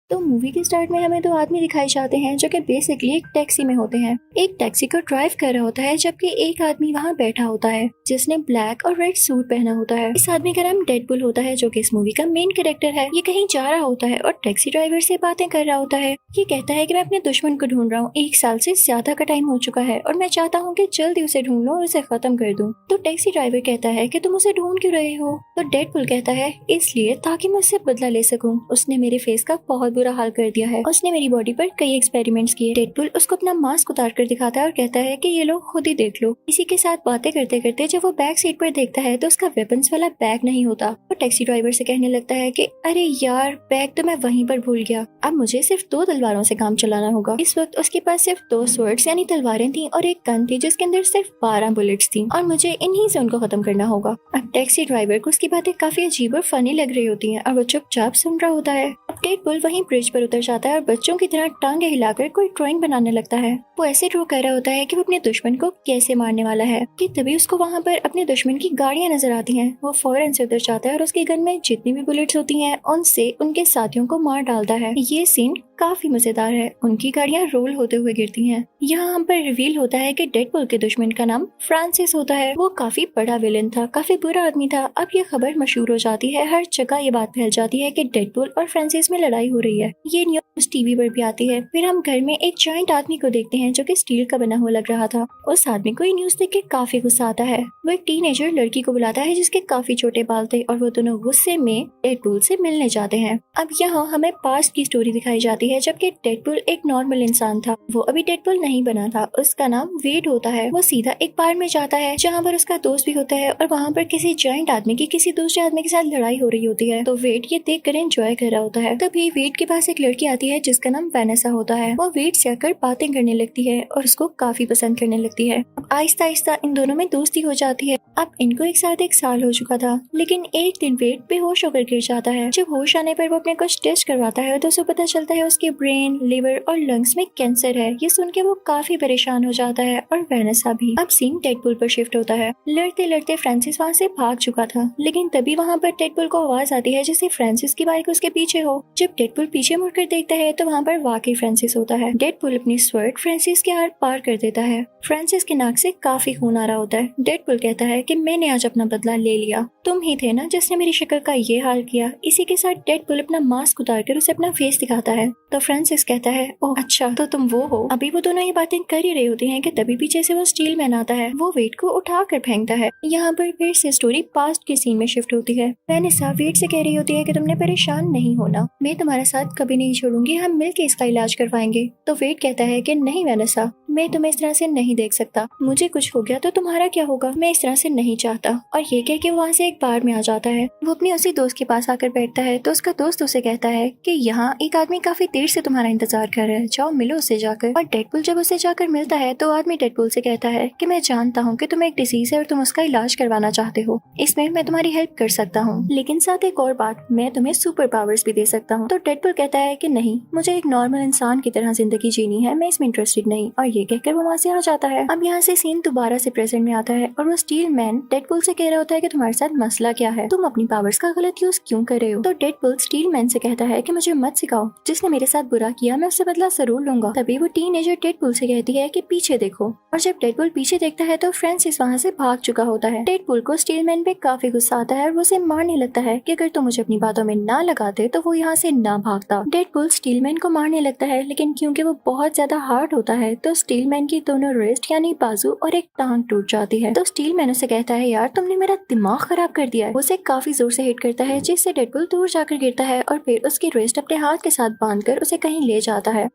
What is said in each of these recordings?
तो मूवी के स्टार्ट में हमें दो आदमी दिखाई जाते हैं जो कि बेसिकली एक टैक्सी में होते हैं। एक टैक्सी को ड्राइव कर रहा होता है जबकि एक आदमी वहाँ बैठा होता है जिसने ब्लैक और रेड सूट पहना होता है। इस आदमी का नाम डेडपुल होता है जो कि इस मूवी का मेन कैरेक्टर है। ये कहीं जा रहा होता है और टैक्सी ड्राइवर से बातें कर रहा होता है। ये कहता है कि मैं अपने दुश्मन को ढूंढ रहा हूँ, 1 साल से ज्यादा का टाइम हो चुका है और मैं चाहता हूँ कि जल्दी उसे ढूंढ लूं और उसे खत्म कर दूं। तो टैक्सी ड्राइवर कहता है कि तुम उसे ढूंढ क्यों रहे हो? तो डेडपुल कहता है इसलिए ताकि मैं उससे बदला ले सकूं। उसने मेरे फेस का बहुत बुरा हाल कर दिया है। उसने मेरी बॉडी पर कई एक्सपेरिमेंट्स किए। डेडपुल उसको अपना मास्क उतार कर दिखाता है और कहता है कि ये लो खुद ही देख लो। इसी के साथ बातें करते करते जब वो बैक सीट पर देखता है तो उसका वेपन्स वाला बैग नहीं होता। वो टैक्सी ड्राइवर से कहने लगता है कि अरे यार बैग तो मैं वहीं पर भूल गया, अब मुझे सिर्फ 2 तलवारों से काम चलाना होगा। इस वक्त उसके पास सिर्फ 2 स्वर्ड्स यानी तलवारें थी और एक गन थी जिसके अंदर सिर्फ 12 बुलेट्स थी और मुझे इन्हीं से उनको खत्म करना होगा। अब टैक्सी ड्राइवर को उसकी बातें काफी अजीब और फनी लग रही होती हैं और वो चुपचाप सुन रहा होता है। अब डेडपुल वहीं ब्रिज पर उतर जाता है और बच्चों की तरह टांगे हिलाकर कोई ड्राइंग बनाने लगता है। वो ऐसे ड्रॉ कर रहा होता है कि वो अपने दुश्मन को कैसे मारने वाला है कि तभी उसको वहाँ पर अपने दुश्मन की गाड़ियाँ नजर आती हैं। वो फौरन से उतर जाता है और उसके गन में जितनी भी बुलेट्स होती हैं उनसे उनके साथियों को मार डालता है। ये सीन काफी मजेदार है। उनकी गाड़ियाँ रोल होते हुए गिरती हैं। यहाँ हम पर रिवील होता है कि डेडपुल के दुश्मन का नाम फ्रांसिस होता है। वो काफी बड़ा विलेन था, काफी बुरा आदमी था। अब ये खबर मशहूर हो जाती है, हर जगह ये बात फैल जाती है कि डेडपुल और फ्रांसिस में लड़ाई हो रही है। ये न्यूज टीवी पर भी आती है। फिर हम घर में एक जॉइंट आदमी को देखते हैं जो कि स्टील का बना हुआ लग रहा था। उस आदमी को ये न्यूज देख के काफी गुस्सा आता है। वो एक टीनेजर लड़की को बुलाता है जिसके काफी छोटे बाल थे और वो दोनों गुस्से में डेडपुल से मिलने जाते हैं। अब यहाँ हमें पास्ट की स्टोरी दिखाई जाती है जबकि डेडपुल एक नॉर्मल इंसान था। वो अभी डेडपुल नहीं बना था। उसका नाम वेड होता है। वो सीधा एक बार में जाता है जहाँ पर उसका दोस्त भी होता है और वहाँ पर किसी जॉइंट आदमी की किसी दूसरे आदमी के साथ लड़ाई हो रही होती है। तो वेड ये देख कर एंजॉय कर रहा होता है। तभी वेड के पास एक लड़की आती है जिसका नाम वेनेसा होता है। वो वेड से आकर बातें करने लगती है और उसको काफी पसंद करने लगती है। अब आहिस्ता आहिस्ता इन दोनों में दोस्ती हो जाती है। अब इनको एक साथ 1 साल हो चुका था, लेकिन एक दिन वेड बेहोश होकर गिर जाता है। जब होश आने पर वो अपने कुछ टेस्ट करवाता है तो उसे पता चलता है उसके ब्रेन, लिवर और लंग्स में कैंसर है। ये सुन के वो काफी परेशान हो जाता है और वेनेसा भी। अब सीन डेडपुल पर शिफ्ट होता है। लड़ते लड़ते फ्रांसिस वहाँ से भाग चुका था, लेकिन तभी वहाँ पर डेडपुल को आवाज आती है जैसे फ्रांसिस की बाइक उसके पीछे हो। जब डेडपुल पीछे मुड़कर देखता है तो वहाँ पर वाकई फ्रांसिस होता है। डेडपुल अपनी स्वर्ड फ्रांसिस के हाथ पार कर देता है। फ्रांसिस के नाक से काफी खून आ रहा होता है। डेडपुल कहता है कि मैंने आज अपना बदला ले लिया, तुम ही थे ना जिसने मेरी शक्ल का ये हाल किया। इसी के साथ डेडपुल अपना मास्क उतार कर उसे अपना फेस दिखाता है। तो फ्रांसिस कहता है ओह अच्छा तो तुम वो हो। अभी वो दोनों ये बातें कर ही रही होती हैं कि तभी पीछे से वो स्टील मैन आता है। वो वेड को उठा कर फेंकता है। यहाँ पर फिर से स्टोरी पास्ट के सीन में शिफ्ट होती है। वेनेसा वेड से कह रही होती है कि तुमने परेशान नहीं होना, मैं तुम्हारा साथ कभी नहीं छोड़ूंगी, हम मिलकर इसका इलाज करवाएंगे। तो वेड कहता है कि नहीं वेनेसा, मैं तुम्हें इस तरह से नहीं देख सकता, मुझे कुछ हो गया तो तुम्हारा क्या होगा, मैं इस तरह से नहीं चाहता। और ये कह के वहाँ से एक बार में आ जाता है। वो अपने उसी दोस्त के पास आकर बैठता है तो उसका दोस्त उसे कहता है कि यहाँ एक आदमी काफी देर से तुम्हारा इंतजार कर रहा है, जाओ मिलो उससे जाकर। और डेडपुल जब उसे जाकर मिलता है तो आदमी डेडपुल से कहता है कि मैं जानता हूँ कि तुम्हें एक डिजीज है और तुम उसका इलाज करवाना चाहते हो, इसमें मैं तुम्हारी हेल्प कर सकता हूँ, लेकिन साथ एक और बात, मैं तुम्हें सुपर पावर्स भी दे सकता हूँ। तो डेडपुल कहता है कि नहीं, मुझे एक नॉर्मल इंसान की तरह जिंदगी जीनी है, मैं इसमें इंटरेस्टेड नहीं। और ये कहकर वो वहाँ से आ जाता है। अब यहाँ से सीन दोबारा से प्रेजेंट में आता है और वो स्टील मैन डेडपुल से कह रहा होता है कि तुम्हारे साथ मसला क्या है, तुम अपनी पावर्स का गलत यूज क्यों कर रहे हो। तो डेडपुल स्टील मैन से कहता है कि मुझे मत सिखाओ, जिसने मेरे साथ बुरा किया मैं उससे बदला जरूर लूंगा। तभी वो टीनेजर डेडपुल से कहती है कि पीछे देखो। और जब डेडपुल पीछे देखता है तो फ्रांसिस वहाँ से भाग चुका होता है। डेडपुल को स्टील मैन पे काफी गुस्सा आता है और वो उसे मारने लगता है कि अगर तुम मुझे अपनी बातों में ना लगाते तो वो यहाँ से ना भागता। डेडपुल स्टील मैन को मारने लगता है, लेकिन क्योंकि वो बहुत ज्यादा हार्ड होता है तो स्टील मैन की दोनों रिस्ट यानी बाजू और एक टांग टूट जाती है। तो स्टील मैन उसे कहता है यार तुमने मेरा दिमाग खराब कर दिया है। उसे काफी जोर से हिट करता है जिससे डेडपुल दूर जाकर गिरता है और फिर उसकी रिस्ट अपने हाथ के साथ बांधकर उसे कहीं ले जाता है।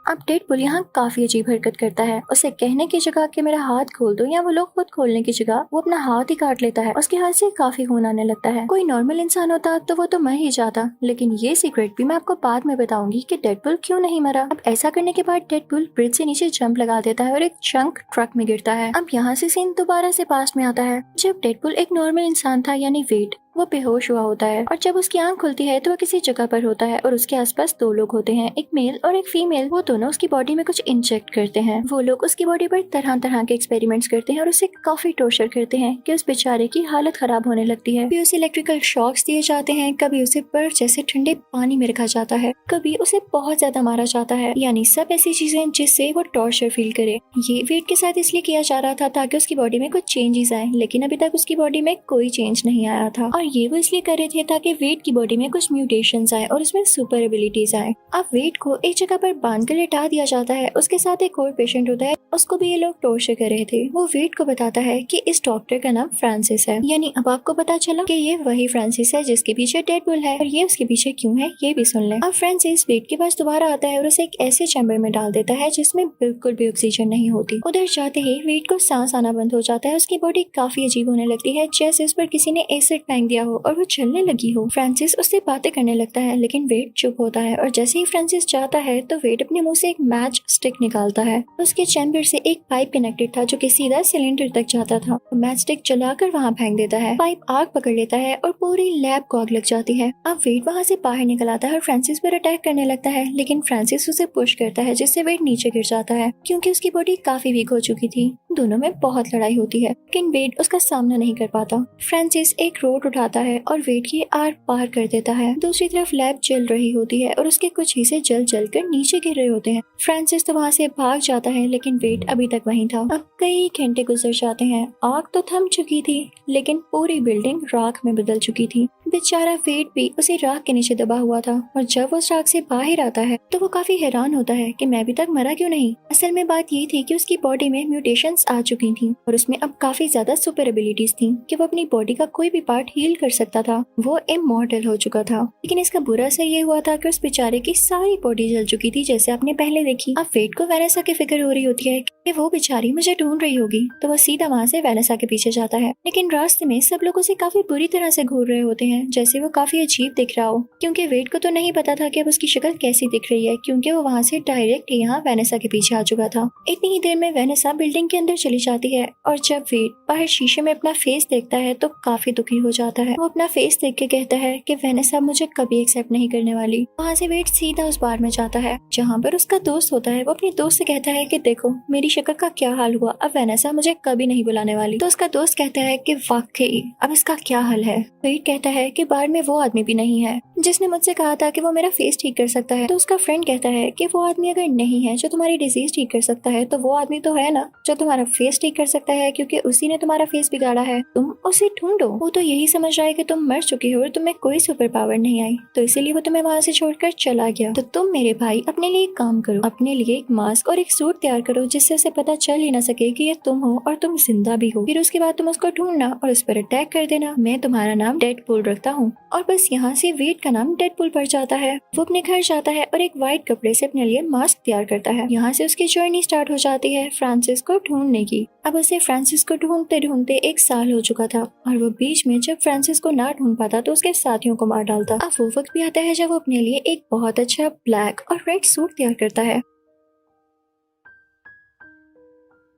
अब डेडपुल यहाँ काफी अजीब हरकत करता है। उसे कहने की जगह कि मेरा हाथ खोल दो या वो लोग खुद खोलने की जगह वो अपना हाथ ही काट लेता है। उसके हाथ से काफी खून आने लगता है। कोई नॉर्मल इंसान होता तो वो तो मर ही जाता, लेकिन ये सीक्रेट भी मैं आपको बाद में बताऊंगी कि डेडपुल क्यों नहीं मरा। अब ऐसा करने के बाद डेडपुल ब्रिज से नीचे जंप लगा देता है और एक चंक ट्रक में गिरता है। अब यहाँ से सीन दोबारा से पास में आता है जब डेडपुल एक नॉर्मल इंसान था यानी वेड। वो बेहोश हुआ होता है और जब उसकी आंख खुलती है तो वो किसी जगह पर होता है और उसके आसपास दो लोग होते हैं, एक मेल और एक फीमेल। वो दोनों उसकी बॉडी में कुछ इंजेक्ट करते हैं। वो लोग उसकी बॉडी पर तरह तरह के एक्सपेरिमेंट्स करते हैं और उसे काफी टॉर्चर करते हैं कि उस बेचारे की हालत खराब होने लगती है। कभी उसे इलेक्ट्रिकल शॉक्स दिए जाते हैं, कभी उसे बर्फ जैसे ठंडे पानी में रखा जाता है, कभी उसे बहुत ज्यादा मारा जाता है, यानी सब ऐसी चीजें जिससे वो टॉर्चर फील करे। ये वेट के साथ इसलिए किया जा रहा था ताकि उसकी बॉडी में कुछ चेंजेस आए, लेकिन अभी तक उसकी बॉडी में कोई चेंज नहीं आया था। और ये वो इसलिए कर रहे थे ताकि वेट की बॉडी में कुछ म्यूटेशंस आए और उसमें सुपर एबिलिटीज आए। अब वेट को एक जगह पर बांध कर लेटा दिया जाता है। उसके साथ एक और पेशेंट होता है, उसको भी ये लोग टॉर्चर कर रहे थे। वो वेट को बताता है कि इस डॉक्टर का नाम फ्रांसिस है। यानी अब आपको पता चला कि ये वही फ्रांसिस है जिसके पीछे डेडपुल है, और ये उसके पीछे क्यों है ये भी सुन लें। अब फ्रांसिस वेट के पास दोबारा आता है और उसे एक ऐसे चैम्बर में डाल देता है जिसमें बिल्कुल भी ऑक्सीजन नहीं होती। उधर जाते ही वेट को सांस आना बंद हो जाता है। उसकी बॉडी काफी अजीब होने लगती है, जैसे उस पर किसी ने एसिड फेंक दिया हो और वो चलने लगी हो। फ्रांसिस उससे बातें करने लगता है, लेकिन वेट चुप होता है। और जैसे ही फ्रांसिस जाता है तो वेट अपने मुंह से एक मैच स्टिक निकालता है। उसके चैम्बर से एक पाइप कनेक्टेड था जो कि सीधा सिलेंडर तक जाता था। मैच स्टिक जलाकर वहाँ फेंक देता है। पाइप आग पकड़ लेता है और पूरी लैब को आग लग जाती है। अब वेट वहाँ से बाहर निकल आता है और फ्रांसिस पर अटैक करने लगता है, लेकिन फ्रांसिस उसे पुश करता है जिससे वेट नीचे गिर जाता है क्योंकि उसकी बॉडी काफी वीक हो चुकी थी। दोनों में बहुत लड़ाई होती है, लेकिन वेट उसका सामना नहीं कर पाता। फ्रांसिस एक रोड उठाता है और वेट की आर पार कर देता है। दूसरी तरफ लैब जल रही होती है और उसके कुछ हिस्से जल कर नीचे गिर रहे होते हैं। फ्रांसिस तो वहाँ से भाग जाता है, लेकिन वेट अभी तक वहीं था। अब कई घंटे गुजर जाते हैं। आग तो थम चुकी थी, लेकिन पूरी बिल्डिंग राख में बदल चुकी थी। बेचारा वेट भी उसी राख के नीचे दबा हुआ था, और जब वो उस राख से बाहर आता है तो वो काफी हैरान होता है कि मैं अभी तक मरा क्यों नहीं। असल में बात ये थी कि उसकी बॉडी में म्यूटेशंस आ चुकी थी और उसमें अब काफी ज्यादा सुपर एबिलिटीज थी कि वो अपनी बॉडी का कोई भी पार्ट हील कर सकता था। वो इमॉर्टल हो चुका था, लेकिन इसका बुरा असर ये हुआ था कि उस बेचारे की सारी बॉडी जल चुकी थी, जैसे आपने पहले देखी। अब वेट को वेनेसा की फिक्र हो रही होती है कि वो बेचारी मुझे ढूंढ रही होगी, तो वो सीधा वहाँ से वेनेसा के पीछे जाता है। लेकिन रास्ते में सब लोग उसे काफी बुरी तरह से घूर रहे होते हैं, जैसे वो काफी अजीब दिख रहा हो, क्योंकि वेट को तो नहीं पता था कि अब उसकी शक्ल कैसी दिख रही है, क्योंकि वो वहाँ से डायरेक्ट यहाँ वेनेसा के पीछे आ चुका था। इतनी ही देर में वेनेसा बिल्डिंग के अंदर चली जाती है, और जब वेट बाहर शीशे में अपना फेस देखता है तो काफी दुखी हो जाता है। वो अपना फेस देख के कहता है कि वेनेसा मुझे कभी एक्सेप्ट नहीं करने वाली। वहाँ से वेट सीधा उस बार में जाता है जहाँ पर उसका दोस्त होता है। वो अपने दोस्त से कहता है कि देखो मेरी शक्ल का क्या हाल हुआ, अब वेनेसा मुझे कभी नहीं बुलाने वाली। तो उसका दोस्त कहता है कि वाकई अब इसका क्या हाल है। वेट कहता है कि बार में वो आदमी भी नहीं है जिसने मुझसे कहा था कि वो मेरा फेस ठीक कर सकता है। तो उसका फ्रेंड कहता है कि वो आदमी अगर नहीं है जो तुम्हारी डिजीज ठीक कर सकता है, तो वो आदमी तो है ना जो तुम्हारा फेस ठीक कर सकता है, क्योंकि उसी ने तुम्हारा फेस बिगाड़ा है। तुम उसे ढूंढो। वो तो यही समझ रहा है कि तुम मर चुकी हो और तुम्हें कोई सुपर पावर नहीं आई, तो इसीलिए वो तुम्हें वहाँ से छोड़कर चला गया। तो तुम मेरे भाई अपने लिए एक काम करो, अपने लिए एक मास्क और एक सूट तैयार करो जिससे उसे पता चल ही ना सके कि ये तुम हो और तुम जिंदा भी हो। फिर उसके बाद तुम उसको ढूंढना और उस पर अटैक कर देना। मैं तुम्हारा नाम डेडपुल रखता हूँ। और बस यहाँ से वेट का नाम डेडपुल पड़ जाता है। वो अपने घर जाता है और एक व्हाइट कपड़े से अपने लिए मास्क तैयार करता है। यहाँ से उसकी जर्नी स्टार्ट हो जाती है फ्रांसिस को ढूंढने की। अब उसे फ्रांसिस को ढूंढते ढूंढते 1 साल हो चुका था, और वो बीच में जब फ्रांसिस को ना ढूंढ पाता तो उसके साथियों को मार डालता। अब वो वक्त भी आता है जब वो अपने लिए एक बहुत अच्छा ब्लैक और रेड सूट तैयार करता है।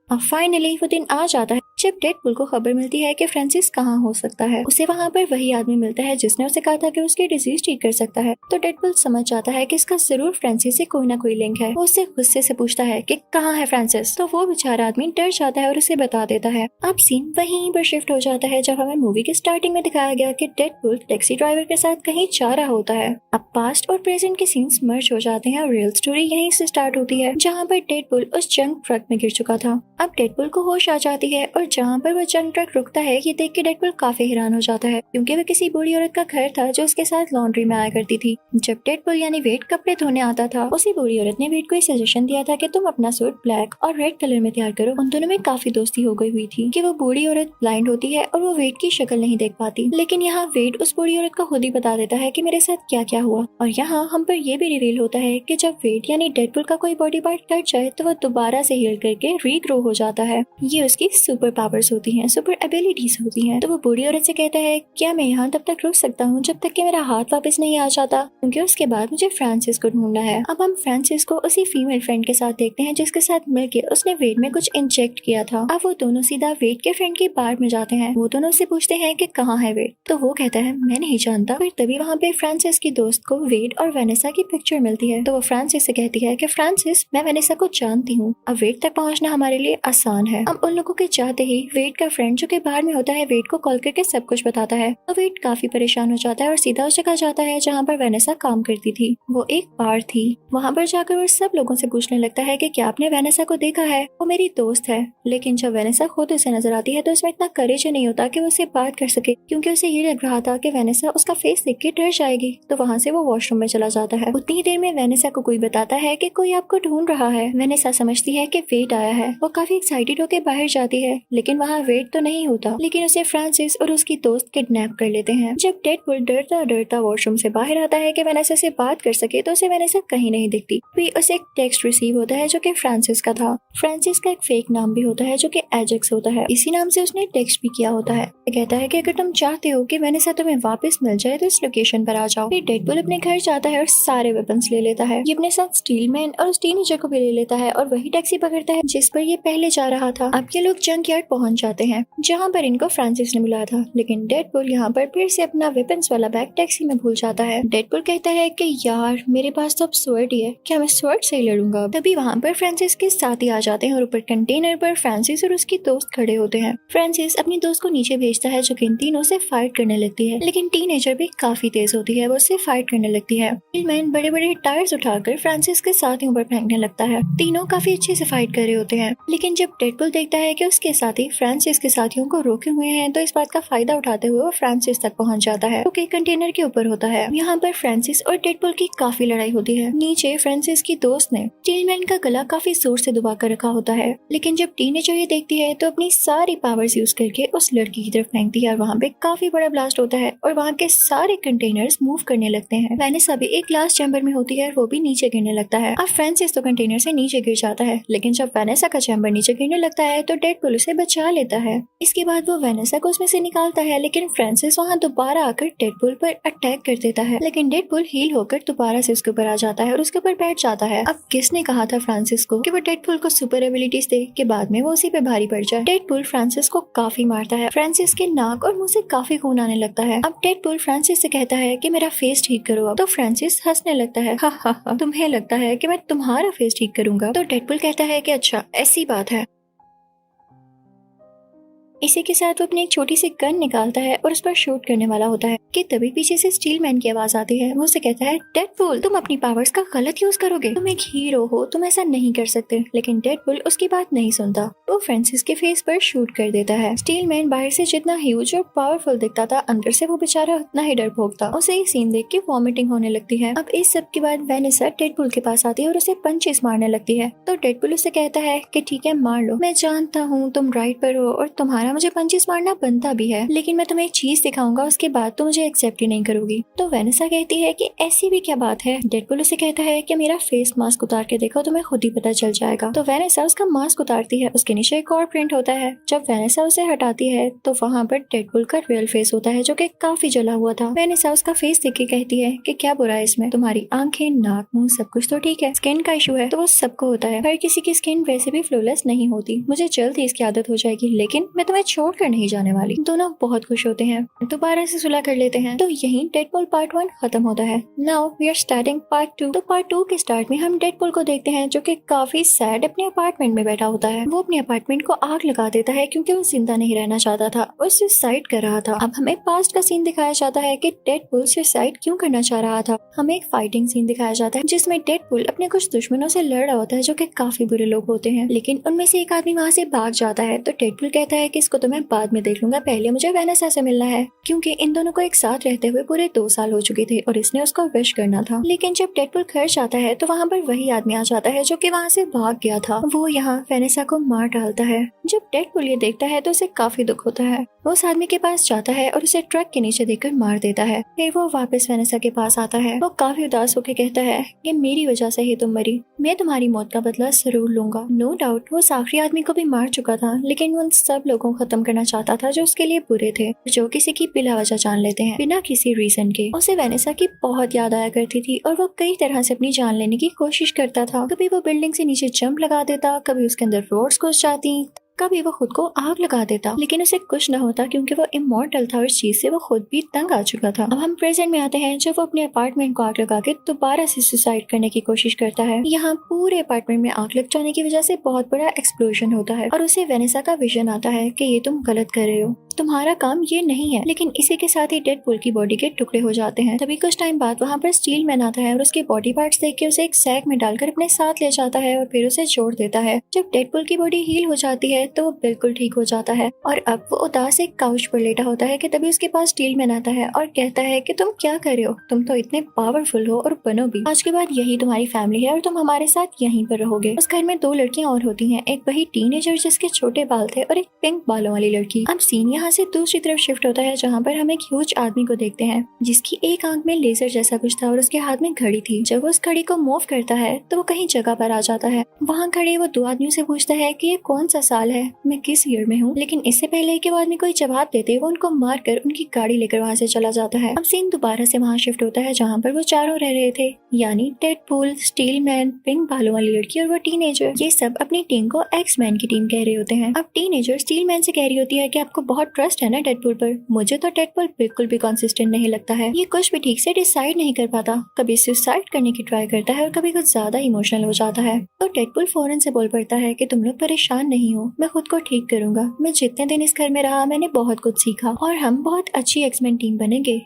और फाइनली वो दिन आ जाता है जब डेडपुल को खबर मिलती है कि फ्रांसिस कहाँ हो सकता है। उसे वहाँ पर वही आदमी मिलता है जिसने उसे कहा था कि उसकी डिजीज ठीक कर सकता है। तो डेडपुल समझ जाता है कि इसका जरूर फ्रांसिस से कोई ना कोई लिंक है। वो उससे गुस्से से पूछता है कि कहाँ है फ्रांसिस। तो वो बेचारा आदमी डर जाता है और उसे बता देता है। अब सीन वहीं पर शिफ्ट हो जाता है जब हमें मूवी के स्टार्टिंग में दिखाया गया कि डेडपुल टैक्सी ड्राइवर के साथ कहीं जा रहा होता है। अब पास्ट और प्रेजेंट के सीन्स मर्ज हो जाते हैं और रियल स्टोरी यहीं से स्टार्ट होती है जहाँ पर डेडपुल उस जंक ट्रक में गिर चुका था। अब डेडपुल को होश आ जाती है, और जहाँ पर वो जंक ट्रक रुकता है ये देख के डेडपुल काफी हैरान हो जाता है, क्योंकि वो किसी बूढ़ी औरत का घर था जो उसके साथ लॉन्ड्री में आया करती थी। जब डेडपुल यानी वेट कपड़े धोने आता था, उसी बूढ़ी औरत ने वेट को सजेशन दिया था कि तुम अपना सूट ब्लैक और रेड कलर में तैयार करो। उन दोनों में काफी दोस्ती हो गई हुई थी कि वो बूढ़ी औरत ब्लाइंड होती है और वो वेट की शक्ल नहीं देख पाती, लेकिन यहाँ वेट उस बूढ़ी औरत को खुद ही बता देता है कि मेरे साथ क्या क्या हुआ। और यहाँ हम पर यह भी रिवील होता है कि जब वेट यानी डेडपुल का कोई बॉडी पार्ट कट जाए तो वो दोबारा से हील करके रीग्रो हो जाता है। ये उसकी सुपर पावर्स होती हैं, सुपर एबिलिटीज होती हैं। तो वो बूढ़ी औरत से कहता है क्या मैं यहाँ तब तक रुक सकता हूँ जब तक कि मेरा हाथ वापस नहीं आ जाता, क्योंकि उसके बाद मुझे फ्रांसिस को ढूंढना है। अब हम फ्रांसिस को उसी फीमेल फ्रेंड के साथ देखते हैं जिसके साथ मिलकर उसने वेड में कुछ इंजेक्ट किया था। अब वो दोनों सीधा वेड के फ्रेंड की बार में जाते हैं। वो दोनों से पूछते हैं कि कहाँ है वेड, तो वो कहता है मैं नहीं जानता। फिर तभी वहाँ पे फ्रांसिस की दोस्त को वेड और वेनेसा की पिक्चर मिलती है। तो वो फ्रांसिस से कहती है कि फ्रांसिस मैं वेनेसा को जानती हूँ, अब वेड तक पहुँचना हमारे लिए आसान है। अब उन लोगों के चाहते ही वेड का फ्रेंड जो कि बाहर में होता है वेड को कॉल करके सब कुछ बताता है। तो वेड काफी परेशान हो जाता है और सीधा उस जगह जाता है जहाँ पर वेनेसा काम करती थी। वो एक बार थी। वहाँ पर जाकर वो सब लोगों से पूछने लगता है कि क्या आपने वेनेसा को देखा है, वो मेरी दोस्त है। लेकिन जब वेनेसा खुद उसे नजर आती है तो उसमें इतना करेज नहीं होता कि वो उससे बात कर सके, क्योंकि उसे ये लग रहा था कि वेनेसा उसका फेस देख के डर जाएगी। तो वहाँ से वो वॉशरूम में चला जाता है। उतनी ही देर में वेनेसा को कोई बताता है कि कोई आपको ढूंढ रहा है। वेनेसा समझती है कि वेड आया है। वो काफी एक्साइटेड होकर बाहर जाती है, लेकिन वहाँ वेड तो नहीं होता, लेकिन उसे फ्रांसिस और उसकी दोस्त किडनैप कर लेते हैं। जब डेडपूल डरता डरता वॉशरूम से बाहर आता है कि वेनेसा से बात कर सके, तो उसे वेनेसा कहीं नहीं दिखती। फिर उसे एक टेक्स्ट रिसीव होता है जो कि फ्रांसिस का था। फ्रांसिस का एक फेक नाम भी होता है जो कि एजेक्स होता है। इसी नाम से उसने टेक्स्ट भी किया होता है। कहता है कि अगर तुम चाहते हो कि वेनेसा तुम्हें वापस मिल जाए तो इस लोकेशन पर आ जाओ। फिर डेडपूल अपने घर जाता है और सारे वेपन्स ले लेता है। ये अपने साथ स्टीलमैन और उस टीनेजर को भी ले लेता है और वही टैक्सी पकड़ता है जिस पर ये पहले जा रहा था। अब ये लोग जंक यार्ड पहुंच जाते हैं जहाँ पर इनको फ्रांसिस ने बुलाया था, लेकिन डेडपूल यहाँ पर फिर से अपना वेपन्स वाला बैग टैक्सी में भूल जाता है। डेडपूल कहता है कि यार मेरे पास तो अब स्वॉर्ड ही है, क्या मैं स्वॉर्ड से ही लड़ूंगा। तभी वहाँ पर फ्रांसिस के साथी आ जाते हैं और ऊपर कंटेनर पर फ्रांसिस और उसकी दोस्त खड़े होते हैं। फ्रांसिस अपनी दोस्त को नीचे भेजता है जो कि इन तीनों से फाइट करने लगती है, लेकिन टीनेजर भी काफी तेज होती है, वो उससे फाइट करने लगती है। मैन बड़े बड़े टायर्स उठाकर फ्रांसिस के साथियों पर फेंकने लगता है। तीनों काफी अच्छे से फाइट कर रहे होते हैं, लेकिन जब डेडपूल देखता है कि उसके साथी फ्रांसिस के साथियों को रोके हुए हैं तो इस बात का फायदा उठाते हुए वो फ्रांसिस तक पहुंच जाता है, जो कंटेनर के ऊपर होता है। यहाँ पर फ्रांसिस और डेडपूल की काफी लड़ाई होती है। नीचे फ्रांसिस की दोस्त ने स्टीलमैन का गला काफी जोर से दबा कर रखा होता है, लेकिन जब टीनेजर ये देखती है तो अपनी सारी पावर्स यूज करके उस लड़की की तरफ फेंकती है और वहाँ पे काफी बड़ा ब्लास्ट होता है और वहाँ के सारे कंटेनर्स मूव करने लगते हैं। वेनेसा भी एक ग्लास चैम्बर में होती है, वो भी नीचे गिरने लगता है। अब फ्रांसिस तो कंटेनर से नीचे गिर जाता है, लेकिन जब वेनेसा का चैम्बर नीचे गिरने लगता है तो डेडपूल उसे बचा लेता है। इसके बाद वो वेनेसा को उसमें से निकालता है, लेकिन फ्रांसिस वहाँ दोबारा आकर डेडपूल पर अटैक कर देता है, लेकिन डेडपूल हील होकर दोबारा से उसके ऊपर आ जाता है और उसके ऊपर बैठ जाता है। अब किसने कहा था फ्रांसिस को कि वो डेडपूल को सुपर एबिलिटीज दे कि बाद में वो उसी पे भारी पड़ जाए। डेडपूल फ्रांसिस को काफी मारता है। फ्रांसिस के नाक और मुंह से काफी खून आने लगता है। अब डेडपूल फ्रांसिस से कहता है कि मेरा फेस ठीक करो। अब तो फ्रांसिस हंसने लगता है, हा हा हा, तुम्हें लगता है कि मैं तुम्हारा फेस ठीक करूंगा? तो डेडपूल कहता है कि अच्छा ऐसी बात है। इसी के साथ वो अपनी एक छोटी सी गन निकालता है और उस पर शूट करने वाला होता है कि तभी पीछे से स्टीलमैन की आवाज आती है। वो उसे कहता है डेडपूल तुम अपनी पावर्स का गलत यूज करोगे, तुम एक हीरो हो, तुम ऐसा नहीं कर सकते। लेकिन डेडपूल उसकी बात नहीं सुनता, वो फ्रांसिस के फेस पर शूट कर देता है। स्टीलमैन बाहर से जितना ह्यूज और पावरफुल दिखता था, अंदर से वो बेचारा उतना ही डरपोक था। उसे ये सीन देख के वॉमिटिंग होने लगती है। अब इस सब के बाद वेनेसा डेडपूल के पास आती है और उसे पंचेस मारने लगती है। तो डेडपूल उसे कहता है कि ठीक है मार लो, मैं जानता हूँ तुम राइट पर हो और तुम्हारा मुझे पंचेस मारना बनता भी है, लेकिन मैं तुम्हें एक चीज दिखाऊंगा, उसके बाद तो मुझे एक्सेप्ट ही नहीं करोगी। तो वेनेसा कहती है कि ऐसी भी क्या बात है। डेडपूल उसे कहता है कि मेरा फेस मास्क उतार के देखो, तुम्हें खुद ही पता चल जाएगा। तो वेनेसा उसका मास्क उतारती है, उसके नीचे एक और प्रिंट होता है। जब वेनेसा उसे हटाती है तो वहाँ पर डेडपूल का रियल फेस होता है जो कि काफी जला हुआ था। वेनेसा उसका फेस देख के कहती है कि क्या बुरा है इसमें, तुम्हारी आंखें, नाक, मुंह सब कुछ तो ठीक है, स्किन का इशू है तो वो सबको होता है, हर किसी की स्किन वैसे भी फ्लॉलेस नहीं होती, मुझे जल्द ही इसकी आदत हो जाएगी, लेकिन मैं तुम्हें छोड़कर नहीं जाने वाली। दोनों बहुत खुश होते हैं, दोबारा से सुलह कर लेते हैं। तो यहीं डेडपूल पार्ट 1 खत्म होता है। Now we are starting part 2। तो पार्ट 2 के स्टार्ट में हम डेडपूल को देखते हैं जो कि काफी सैड अपने अपार्टमेंट में बैठा होता है। वो अपने अपार्टमेंट को आग लगा देता है क्योंकि वो जिंदा नहीं रहना चाहता था, वो सुसाइड कर रहा था। अब हमें पास्ट का सीन दिखाया जाता है कि डेडपूल सुसाइड क्यों करना चाह रहा था। हमें एक फाइटिंग सीन दिखाया जाता है जिसमें डेडपूल अपने कुछ दुश्मनों से लड़ रहा होता है जो कि काफी बुरे लोग होते हैं, लेकिन उनमें से एक आदमी वहाँ से भाग जाता है। तो डेडपूल कहता है कि इसको तो मैं बाद में देख लूंगा, पहले मुझे वेनेसा से मिलना है, क्योंकि इन दोनों को एक साथ रहते हुए पूरे 2 साल हो चुके थे और इसने उसको विश करना था। लेकिन जब डेडपूल घर जाता है तो वहाँ पर वही आदमी आ जाता है जो कि वहाँ से भाग गया था। वो यहाँ वेनेसा को मार डालता है। जब डेडपूल ये देखता है तो उसे काफी दुख होता है। वो उस आदमी के पास जाता है और उसे ट्रक के नीचे देकर मार देता है। फिर वो वापस वेनेसा के पास आता है। वो काफी उदास होकर कहता है कि मेरी वजह से ही तुम मरी, मैं तुम्हारी मौत का बदला जरूर लूंगा। नो डाउट वो उस आखिरी आदमी को भी मार चुका था, लेकिन उन सब लोगों लोगों को खत्म करना चाहता था जो उसके लिए बुरे थे, जो किसी की बिला वजह जान लेते हैं बिना किसी रीजन के। उसे वेनेसा की बहुत याद आया करती थी और वो कई तरह से अपनी जान लेने की कोशिश करता था। कभी वो बिल्डिंग से नीचे जंप लगा देता, कभी उसके अंदर रोड्स घुस जाती, कभी वो खुद को आग लगा देता, लेकिन उसे कुछ न होता क्योंकि वो इमॉर्टल था और इस चीज से वो खुद भी तंग आ चुका था। अब हम प्रेजेंट में आते हैं जब वो अपने अपार्टमेंट को आग लगा के दोबारा से सुसाइड करने की कोशिश करता है। यहाँ पूरे अपार्टमेंट में आग लग जाने की वजह से बहुत बड़ा एक्सप्लोजन होता है और उसे वेनेसा का विजन आता है कि ये तुम गलत कर रहे हो, तुम्हारा काम ये नहीं है। लेकिन इसी के साथ ही डेडपूल की बॉडी के टुकड़े हो जाते हैं। तभी कुछ टाइम बाद वहाँ पर स्टील मैन आता है और उसके बॉडी पार्ट्स देख के उसे एक सैक में डालकर अपने साथ ले जाता है और फिर उसे जोड़ देता है। जब डेडपूल की बॉडी हील हो जाती है तो वो बिल्कुल ठीक हो जाता है और अब वो उदास एक काउच पर लेटा होता है कि तभी उसके पास स्टील मैन आता है और कहता है कि तुम क्या कर रहे हो, तुम तो इतने पावरफुल हो और बनो भी। आज के बाद यही तुम्हारी फैमिली है और तुम हमारे साथ यहीं पर रहोगे। उस घर में 2 लड़कियां और होती हैं, एक वही टीनेजर जिसके छोटे बाल थे और एक पिंक बालों वाली लड़की। अब सीन यहाँ से दूसरी तरफ शिफ्ट होता है जहाँ पर हम एक ह्यूज आदमी को देखते हैं जिसकी एक आंख में लेजर जैसा कुछ था और उसके हाथ में घड़ी थी। जब वो उस घड़ी को मूव करता है तो वो कहीं जगह पर आ जाता है। वहाँ खड़े वो 2 आदमियों से पूछता है कि ये कौन सा साल है, मैं किस ईयर में हूँ। लेकिन इससे पहले कि वो आदमी कोई जवाब देते वो उनको मार कर उनकी गाड़ी लेकर वहाँ से चला जाता है। अब सीन दोबारा से वहाँ शिफ्ट होता है जहाँ पर वो चारों रह रहे थे, यानी डेडपूल, स्टील मैन, पिंक बालों वाली लड़की और वो टीनेजर। ये सब अपनी टीम को एक्स मैन की टीम कह रहे होते हैं। अब टीनेजर स्टील मैन से कह रही होती है कि आपको बहुत ट्रस्ट है ना डेडपूल पर, मुझे तो डेडपूल बिल्कुल भी कंसिस्टेंट नहीं लगता है, ये कुछ भी ठीक से डिसाइड नहीं कर पाता, कभी सुसाइड करने की ट्राई करता है और कभी कुछ ज्यादा इमोशनल हो जाता है। तो डेडपूल फौरन से बोल पड़ता है कि तुम लोग परेशान नहीं हो, मैं खुद को ठीक करूंगा, मैं जितने दिन इस घर में रहा मैंने बहुत कुछ सीखा और हम बहुत अच्छी एक्समैन टीम बनेंगे।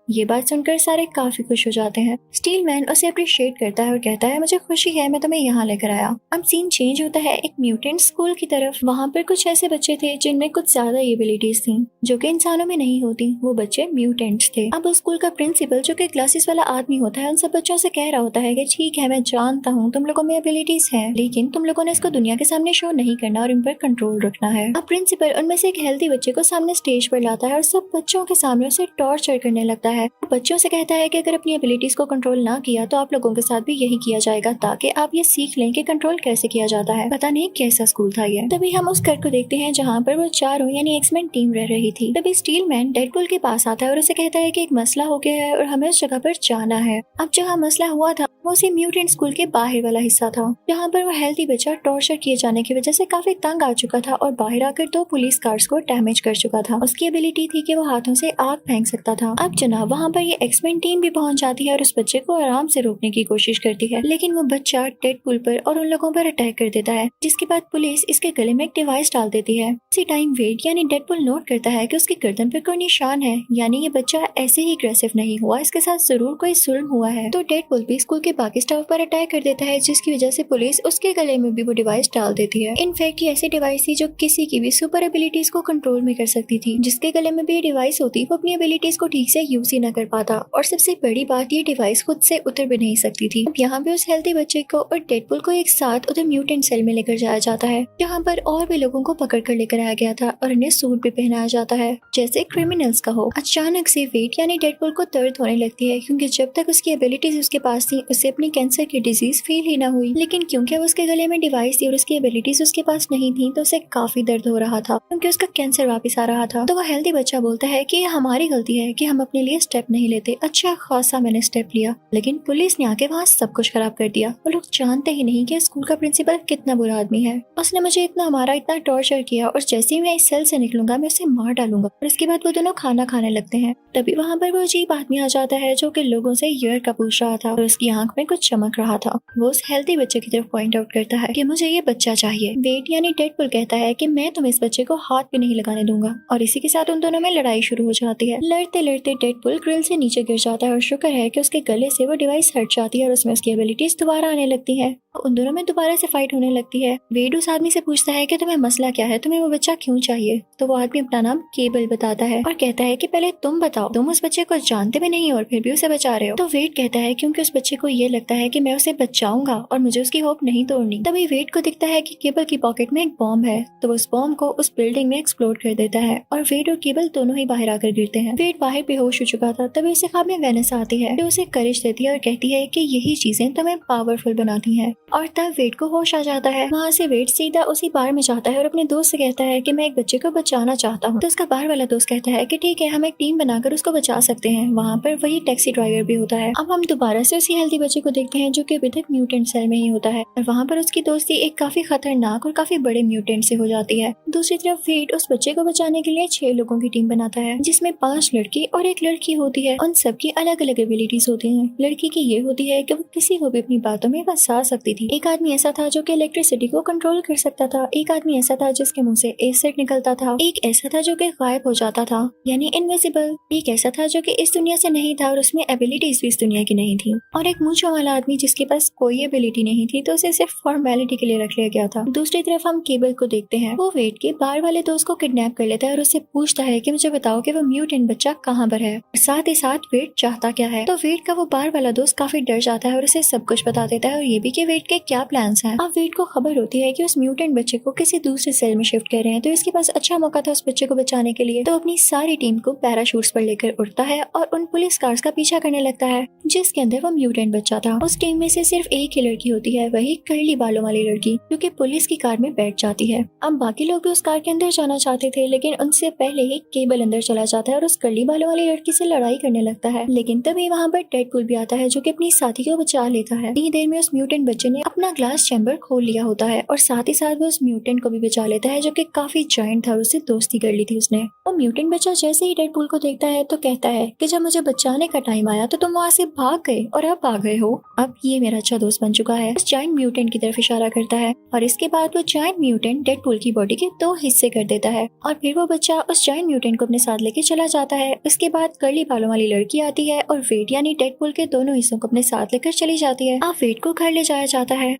ये बात सुनकर सारे काफी खुश हो जाते हैं। स्टील मैन उसे अप्रिशिएट करता है और कहता है मुझे खुशी है मैं तुम्हें यहाँ लेकर आया। अब सीन चेंज होता है एक म्यूटेंट स्कूल की तरफ। वहाँ पर कुछ ऐसे बच्चे थे जिनमें कुछ ज्यादा एबिलिटीज थी जो कि इंसानों में नहीं होती, वो बच्चे म्यूटेंट्स थे। अब उस स्कूल का प्रिंसिपल जो कि ग्लासेस वाला आदमी होता है उन सब बच्चों से कह रहा होता है कि ठीक है मैं जानता हूँ तुम लोगों में एबिलिटीज है, लेकिन तुम लोगों ने इसको दुनिया के सामने शो नहीं करना और इन पर कंट्रोल रखना है। अब प्रिंसिपल उनमें से एक हेल्दी बच्चे को सामने स्टेज पर लाता है और सब बच्चों के सामने उसे टॉर्चर करने लगता है। बच्चों से कहता है कि अगर अपनी एबिलिटीज को कंट्रोल ना किया तो आप लोगों के साथ भी यही किया जाएगा ताकि आप ये सीख लें कि कंट्रोल कैसे किया जाता है। पता नहीं कैसा स्कूल था ये। तभी हम उस घर को देखते हैं जहाँ पर वो चारों यानी एक्समैन टीम रह रही थी। तभी स्टील मैन डेडपूल के पास आता है और उसे कहता है कि एक मसला हो गया है और हमें उस जगह पर जाना है। अब जहाँ मसला हुआ था वो उसी म्यूटेंट स्कूल के बाहर वाला हिस्सा था जहाँ पर वो हेल्दी बच्चा टॉर्चर किए जाने की वजह से काफी तंग आ चुका था और बाहर आकर 2 पुलिस कार्स को डैमेज कर चुका था। उसकी एबिलिटी थी कि वो हाथों से आग फेंक सकता था। अब जनाब वहाँ पर ये एक्समैन टीम भी पहुंच जाती है और उस बच्चे को आराम से रोकने की कोशिश करती है, लेकिन वो बच्चा डेडपूल पर और उन लोगों पर अटैक कर देता है, जिसके बाद पुलिस इसके गले में एक डिवाइस डाल देती है। उसी टाइम वेड यानी डेडपूल नोट करता है कि उसकी गर्दन पर कोई निशान है, यानी ये बच्चा ऐसे ही अग्रेसिव नहीं हुआ, इसके साथ जरूर कोई जुल्म हुआ है। तो डेडपूल भी स्कूल के बाकी स्टाफ पर अटैक कर देता है, जिसकी वजह से पुलिस उसके गले में भी वो डिवाइस डाल देती है। इनफैक्ट ये ऐसी डिवाइस थी जो किसी की भी सुपर एबिलिटीज को कंट्रोल में कर सकती थी। जिसके गले में भी ये डिवाइस होती वो अपनी एबिलिटीज को ठीक से यूज ही न कर पाता और सबसे बड़ी बात ये डिवाइस खुद से उतर भी नहीं सकती थी। अब यहाँ पे उस हेल्दी बच्चे को और डेडपूल को एक साथ उधर म्यूटेंट सेल में लेकर जाया जाता है जहाँ पर और भी लोगों को पकड़ कर लेकर आया गया था और उन्हें सूट भी पहनाया जाता है जैसे क्रिमिनल्स का हो। अचानक से वेट यानी डेडपूल को दर्द होने लगती है क्योंकि जब तक उसकी एबिलिटीज उसके पास थी उसे अपनी कैंसर की डिजीज फील ही न हुई, लेकिन क्योंकि उसके गले में डिवाइस थी और उसकी एबिलिटीज उसके पास नहीं थी तो उसे काफी दर्द हो रहा था क्योंकि उसका कैंसर वापस आ रहा था। तो वह हेल्दी बच्चा बोलता है कि ये हमारी गलती है कि हम अपने लिए स्टेप नहीं लेते, अच्छा खासा मैंने स्टेप लिया लेकिन पुलिस ने आके वहाँ सब कुछ खराब कर दिया। वो लोग जानते ही नहीं कि स्कूल का प्रिंसिपल कितना बुरा आदमी है, उसने मुझे इतना मारा, इतना टॉर्चर किया और जैसे ही मैं इस सेल से निकलूंगा मैं उसे मार डालूंगा। और इसके बाद वो दोनों खाना खाने लगते हैं। तभी वहाँ पर वो अजीब आदमी आ जाता है जो कि लोगों से ईयर का पूछ रहा था और उसकी आंख में कुछ चमक रहा था। वो उस हेल्दी बच्चे की तरफ पॉइंट आउट करता है कि मुझे ये बच्चा चाहिए। वेट यानी डेडपूल कहता है कि मैं तुम्हें इस बच्चे को हाथ भी नहीं लगाने दूंगा और इसी के साथ उन दोनों में लड़ाई शुरू हो जाती है। लड़ते लड़ते डेडपूल ग्रिल से नीचे गिर जाता है और शुक्र है कि उसके गले से वो डिवाइस हट जाती है और उसमें उसकी एबिलिटीज दोबारा आने लगती है। उन दोनों में दोबारा से फाइट होने लगती है। वेड उस आदमी से पूछता है कि तुम्हें मसला क्या है, तुम्हें वो बच्चा क्यों चाहिए। तो वो आदमी अपना नाम केबल बताता है और कहता है कि पहले तुम बताओ, तुम उस बच्चे को जानते भी नहीं और फिर भी उसे बचा रहे हो। तो वेड कहता है क्योंकि उस बच्चे को ये लगता है कि मैं उसे बचाऊंगा और मुझे उसकी होप नहीं तोड़नी। तभी वेड को दिखता है कि केबल की पॉकेट में एक बॉम्ब है, तो वो उस बॉम्ब को उस बिल्डिंग में एक्सप्लोड कर देता है और वेड और केबल दोनों ही बाहर आकर गिरते हैं। वेड बाहर बेहोश हो चुका था। तभी उसे ख्वाब में वेनेसा आती है जो उसे करेज देती है और कहती है कि यही चीजें तुम्हें पावरफुल बनाती हैं। और तब वेड को होश आ जाता है। वहाँ से वेड सीधा उसी बार में जाता है और अपने दोस्त से कहता है कि मैं एक बच्चे को बचाना चाहता हूँ। तो उसका बार वाला दोस्त कहता है कि ठीक है, हम एक टीम बनाकर उसको बचा सकते हैं। वहाँ पर वही टैक्सी ड्राइवर भी होता है। अब हम दोबारा से उसी हेल्दी बच्चे को देखते हैं जो कि अभी तक म्यूटेंट सेल में ही होता है और वहाँ पर उसकी दोस्ती एक काफी खतरनाक और काफी बड़े म्यूटेंट से हो जाती है। दूसरी तरफ वेड उस बच्चे को बचाने के लिए 6 लोगों की टीम बनाता है जिसमें 5 लड़की और एक लड़की होती है। उन सबकी अलग अलग एबिलिटीज होती हैं। लड़की की ये होती है कि वो किसी को भी अपनी बातों में फंसा सकती थी। एक आदमी ऐसा था जो कि इलेक्ट्रिसिटी को कंट्रोल कर सकता था। एक आदमी ऐसा था जिसके मुंह से एसिड निकलता था। एक ऐसा था जो कि गायब हो जाता था यानी इनविजिबल। एक ऐसा था जो कि इस दुनिया से नहीं था और उसमें एबिलिटीज भी इस दुनिया की नहीं थी। और एक मूंछों वाला आदमी जिसके पास कोई एबिलिटी नहीं थी तो उसे सिर्फ फॉर्मेलिटी के लिए रख लिया गया था। दूसरी तरफ हम केबल को देखते हैं। वो वेड के बार वाले दोस्त को किडनैप कर लेता है और उससे पूछता है कि मुझे बताओ कि वो म्यूटेंट बच्चा कहाँ पर है, साथ ही साथ वेड चाहता क्या है। तो वेड का वो बार वाला दोस्त काफी डर जाता है और उसे सब कुछ बता देता है और ये भी कि वेड के क्या प्लान्स हैं। अब वेड को खबर होती है कि उस म्यूटेंट बच्चे को किसी दूसरे सेल में शिफ्ट कर रहे हैं तो इसके पास अच्छा मौका था उस बच्चे को बचाने के लिए। तो अपनी सारी टीम को पैराशूट्स पर लेकर उड़ता है और उन पुलिस कार्स का पीछा करने लगता है जिसके अंदर वो म्यूटेंट बच्चा था। उस टीम में से सिर्फ एक ही लड़की होती है, वही कर्ली बालों वाली लड़की जो कि पुलिस की कार में बैठ जाती है। अब बाकी लोग भी उस कार के अंदर जाना चाहते थे लेकिन उनसे पहले ही केबल अंदर चला जाता है और उस कर्ली बालों वाली लड़की से लड़ाई करने लगता है। लेकिन तभी वहाँ पर डेडपूल भी आता है जो कि अपनी साथी को बचा लेता है। इतनी देर में उस म्यूटेंट बच्चे ने अपना ग्लास चैम्बर खोल लिया होता है और साथ ही साथ वो उस म्यूटेंट को भी बचा लेता है जो कि काफी जायंट था और उससे दोस्ती कर ली थी उसने। वो म्यूटेंट बच्चा जैसे ही डेडपूल को देखता है तो कहता है कि जब मुझे बचाने का टाइम आया तो तुम वहाँ से भाग गए और अब आ गए हो। अब ये मेरा अच्छा दोस्त बन चुका है। उस जायंट म्यूटेंट की तरफ इशारा करता है और इसके बाद वो जायंट म्यूटेंट डेडपूल की बॉडी के 2 हिस्से कर देता है और फिर वो बच्चा उस जायंट म्यूटेंट को अपने साथ लेके चला जाता है। उसके बाद कर्ली बालों वाली लड़की आती है और वेड यानी डेडपूल के दोनों हिस्सों को अपने साथ लेकर चली जाती है। अब वेड को घर ले जाया जाता है।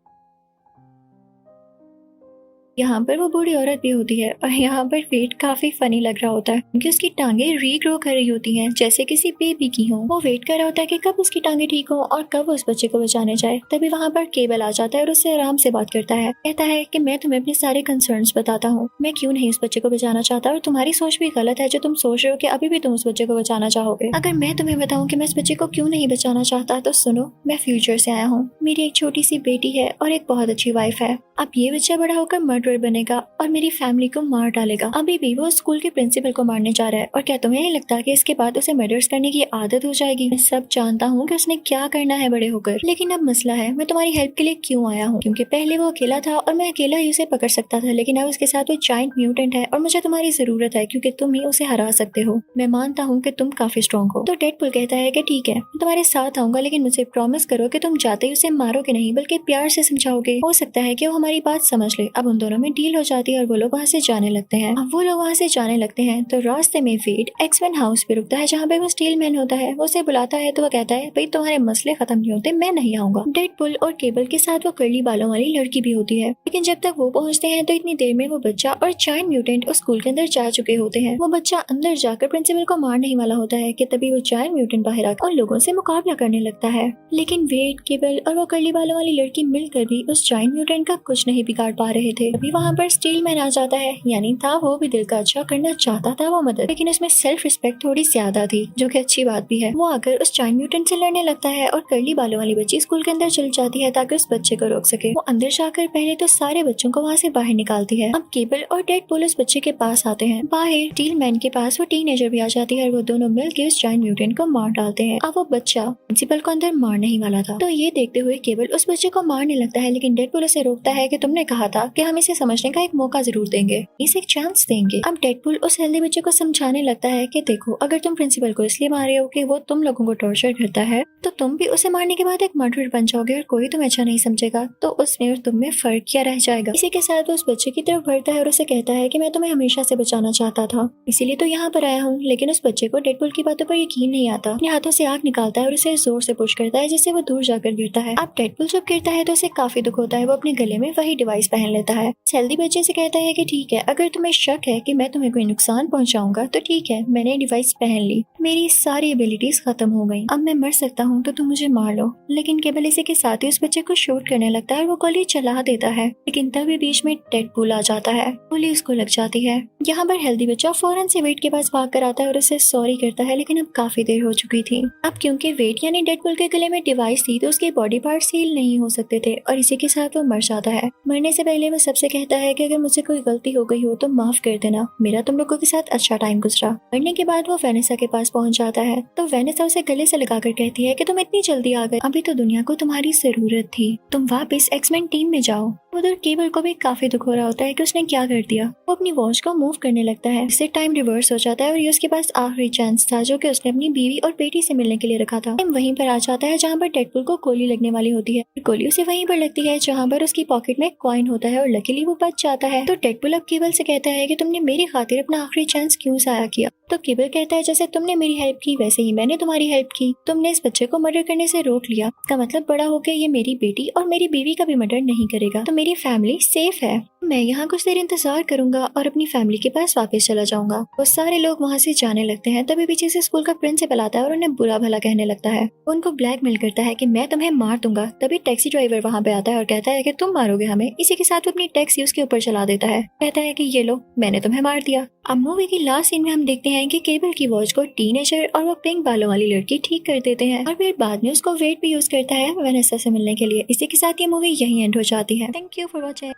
यहाँ पर वो बूढ़ी औरत भी होती है और यहाँ पर वेड काफी फनी लग रहा होता है क्योंकि उसकी टांगे रीग्रो कर रही होती हैं जैसे किसी बेबी की हो। वो वेट कर रहा होता है कि कब उसकी टांगे ठीक हो और कब वो उस बच्चे को बचाने जाए। तभी वहाँ पर केबल आ जाता है और उससे आराम से बात करता है। कहता है कि मैं तुम्हें अपने सारे कंसर्न्स बताता हूँ, मैं क्यों नहीं उस बच्चे को बचाना चाहता और तुम्हारी सोच भी गलत है जो तुम सोच रहे हो कि अभी भी तुम उस बच्चे को बचाना चाहोगे। अगर मैं तुम्हें बताऊँ कि मैं इस बच्चे को क्यों नहीं बचाना चाहता तो सुनो, मैं फ्यूचर से आया हूँ। मेरी एक छोटी सी बेटी है और एक बहुत अच्छी वाइफ है। अब ये बच्चा बड़ा होकर मर्डरर बनेगा और मेरी फैमिली को मार डालेगा। अभी भी वो स्कूल के प्रिंसिपल को मारने जा रहा है और क्या तुम्हें नहीं लगता कि इसके बाद उसे मर्डर्स करने की आदत हो जाएगी? मैं सब जानता हूँ कि उसने क्या करना है बड़े होकर, लेकिन अब मसला है मैं तुम्हारी हेल्प के लिए क्यों आया हूँ। क्योंकि पहले वो अकेला था और मैं अकेला ही उसे पकड़ सकता था, लेकिन अब उसके साथ वो जायंट म्यूटेंट है और मुझे तुम्हारी जरूरत है क्योंकि तुम ही उसे हरा सकते हो। मैं मानता हूँ कि तुम काफी स्ट्रॉन्ग हो। तो डेडपूल कहता है कि ठीक है, मैं तुम्हारे साथ आऊंगा, लेकिन मुझे प्रॉमिस करो कि तुम जाते ही उसे मारोगे नहीं बल्कि प्यार से समझाओगे। हो सकता है कि वो हमारी बात समझ ले। अब उन दोनों में डील हो जाती है और वो लोग वहाँ से जाने लगते हैं। अब वो लोग वहाँ से जाने लगते हैं तो रास्ते में वेड एक्समैन हाउस पे रुकता है जहाँ पे वो स्टील मैन होता है। वो उसे बुलाता है तो वो कहता है भाई तुम्हारे मसले खत्म नहीं होते, मैं नहीं आऊंगा। डेडपूल और केबल के साथ वो कर्ली बालों वाली लड़की भी होती है, लेकिन जब तक वो पहुँचते हैं तो इतनी देर में वो बच्चा और जायंट म्यूटेंट उस स्कूल के अंदर जा चुके होते हैं। वो बच्चा अंदर जाकर प्रिंसिपल को मारने ही वाला होता है कि तभी वो जायंट म्यूटेंट बाहर आकर उन लोगों से मुकाबला करने लगता है। लेकिन वेड, केबल और वो कर्ली बालों वाली लड़की मिलकर भी उस जायंट म्यूटेंट का कुछ नहीं बिगाड़ पा रहे थे। अभी वहाँ पर स्टील मैन आ जाता है, यानी था वो भी दिल का अच्छा करना चाहता था वो मदद, लेकिन उसमें सेल्फ रिस्पेक्ट थोड़ी ज्यादा थी जो कि अच्छी बात भी है। वो आकर उस जायंट म्यूटेंट से लड़ने लगता है और कर्ली बालों वाली बच्ची स्कूल के अंदर चली जाती है ताकि उस बच्चे को रोक सके। वो अंदर जाकर पहले तो सारे बच्चों को वहाँ से बाहर निकालती है। अब केबल और डेडपूल उस बच्चे के पास आते हैं। बाहर स्टील मैन के पास वो टीनेजर भी आ जाती है और वो दोनों मिलकर उस जायंट म्यूटेंट को मार डालते हैं। अब वो बच्चा प्रिंसिपल को अंदर मारने ही वाला था, तो ये देखते हुए केबल उस बच्चे को मारने लगता है, लेकिन डेडपूल उसे रोकता है कि तुमने कहा था कि हम इसे समझने का एक मौका जरूर देंगे, इसे एक चांस देंगे। अब डेडपूल उस हेल्दी बच्चे को समझाने लगता है कि देखो, अगर तुम प्रिंसिपल को इसलिए मार रहे हो कि वो तुम लोगों को टॉर्चर करता है, तो तुम भी उसे मारने के बाद एक मर्डरर बन जाओगे और कोई तुम्हें अच्छा नहीं समझेगा, तो उसमें और तुम में फर्क क्या रह जाएगा। इसी के साथ वो उस बच्चे की तरफ बढ़ता है और उसे कहता है कि मैं तुम्हें हमेशा से बचाना चाहता था, इसीलिए तो यहाँ पर आया हूँ। लेकिन उस बच्चे को डेडपूल की बातों पर यकीन नहीं आता। अपने हाथों से आग निकालता है और उसे जोर से पुश करता है जिससे वो दूर जाकर गिरता है। अब डेडपूल जब गिरता है तो उसे काफी दुख होता है। वो अपने गले में वही डिवाइस पहन लेता है। हेल्दी बच्चे से कहता है कि ठीक है, अगर तुम्हें शक है कि मैं तुम्हें कोई नुकसान पहुंचाऊंगा तो ठीक है, मैंने डिवाइस पहन ली, मेरी सारी एबिलिटीज खत्म हो गई, अब मैं मर सकता हूँ तो तुम मुझे मार लो। लेकिन केबल इसी के साथ ही उस बच्चे को शूट करने लगता है और वो गोली चला देता है, लेकिन तभी बीच में डेडपूल आ जाता है, गोली उसको लग जाती है। यहाँ पर हेल्दी बच्चा फौरन से वेट के पास भाग कर आता है और उसे सॉरी करता है, लेकिन अब काफी देर हो चुकी थी। अब क्योंकि वेट यानी डेडपूल के गले में डिवाइस थी तो उसके बॉडी पार्ट हील नहीं हो सकते थे और इसी के साथ वो मर जाता है। मरने से पहले वो सबसे कहता है कि अगर मुझसे कोई गलती हो गई हो तो माफ कर देना, मेरा तुम लोगों के साथ अच्छा टाइम गुजरा। मरने के बाद वो वेनेसा के पास पहुंच जाता है तो वेनेसा उसे गले से लगाकर कहती है कि तुम इतनी जल्दी आ गए, अभी तो दुनिया को तुम्हारी जरूरत थी, तुम वापस एक्समैन टीम में जाओ। उधर केबल को भी काफी दुख हो रहा होता है कि उसने क्या कर दिया। वो अपनी वॉच को मूव करने लगता है, इससे टाइम रिवर्स हो जाता है और ये उसके पास आखिरी चांस था जो कि उसने अपनी बीवी और बेटी से मिलने के लिए रखा था। टाइम वहीं पर आ जाता है जहाँ पर डेडपूल को गोली लगने वाली होती है। गोली उसे वहीं पर लगती है जहाँ पर उसकी पॉकेट में कॉइन होता है और लकीली वो बच जाता है। तो डेडपूल अब केबल से कहता है कि तुमने मेरी खातिर अपना आखिरी चांस क्यों जाया किया। तो केबल कहता है जैसे तुमने मेरी हेल्प की वैसे ही मैंने तुम्हारी हेल्प की, तुमने इस बच्चे को मर्डर करने से रोक लिया, इसका मतलब बड़ा होकर ये मेरी बेटी और मेरी बीवी का भी मर्डर नहीं करेगा, तो मेरी फैमिली सेफ है। मैं यहाँ कुछ देर इंतजार करूंगा और अपनी फैमिली के पास वापस चला जाऊंगा। वो सारे लोग वहाँ से जाने लगते हैं, तभी पीछे से स्कूल का प्रिंसिपल आता है और उन्हें बुरा भला कहने लगता है। वो उनको ब्लैकमेल करता है कि मैं तुम्हें मार दूंगा। तभी टैक्सी ड्राइवर वहाँ पे आता है और कहता है कि तुम मारोगे हमें। इसी के साथ वो अपनी टैक्सी उसके ऊपर चला देता है, कहता है कि ये लो मैंने तुम्हें मार दिया। अब मूवी की लास्ट सीन में हम देखते हैं कि केबल की वॉच को टीनेजर और वो पिंक बालों वाली लड़की ठीक कर देते हैं और फिर बाद में उसको वेट भी यूज करता है वेनेसा से मिलने के लिए। इसी के साथ ये मूवी यही एंड हो जाती है। Thank you for watching.